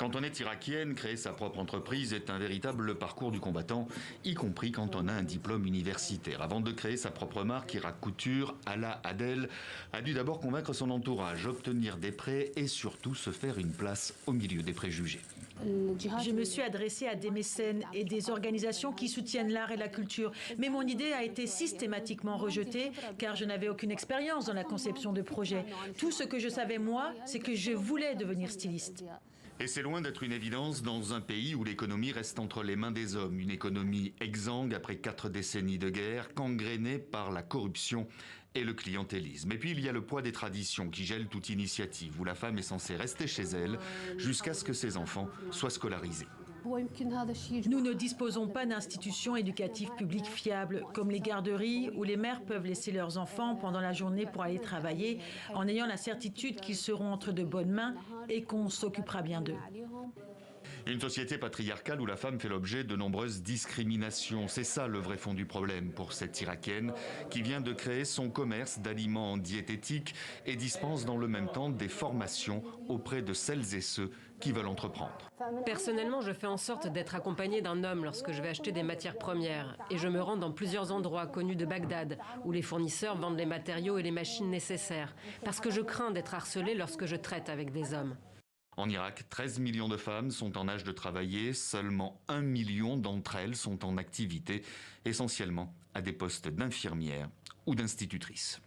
Quand on est irakienne, créer sa propre entreprise est un véritable parcours du combattant, y compris quand on a un diplôme universitaire. Avant de créer sa propre marque, Irak Couture, Ala Adel a dû d'abord convaincre son entourage, obtenir des prêts et surtout se faire une place au milieu des préjugés. Je me suis adressée à des mécènes et des organisations qui soutiennent l'art et la culture. Mais mon idée a été systématiquement rejetée car je n'avais aucune expérience dans la conception de projets. Tout ce que je savais, moi, c'est que je voulais devenir styliste. Et c'est loin d'être une évidence dans un pays où l'économie reste entre les mains des hommes. Une économie exsangue après 4 décennies de guerre, gangrénée par la corruption et le clientélisme. Et puis il y a le poids des traditions qui gèlent toute initiative, où la femme est censée rester chez elle jusqu'à ce que ses enfants soient scolarisés. Nous ne disposons pas d'institutions éducatives publiques fiables, comme les garderies où les mères peuvent laisser leurs enfants pendant la journée pour aller travailler, en ayant la certitude qu'ils seront entre de bonnes mains et qu'on s'occupera bien d'eux. Une société patriarcale où la femme fait l'objet de nombreuses discriminations. C'est ça le vrai fond du problème pour cette Irakienne qui vient de créer son commerce d'aliments diététiques et dispense dans le même temps des formations auprès de celles et ceux qui veulent entreprendre. Personnellement, je fais en sorte d'être accompagnée d'un homme lorsque je vais acheter des matières premières. Et je me rends dans plusieurs endroits connus de Bagdad, où les fournisseurs vendent les matériaux et les machines nécessaires. Parce que je crains d'être harcelée lorsque je traite avec des hommes. En Irak, 13 millions de femmes sont en âge de travailler, seulement 1 million d'entre elles sont en activité, essentiellement à des postes d'infirmières ou d'institutrices.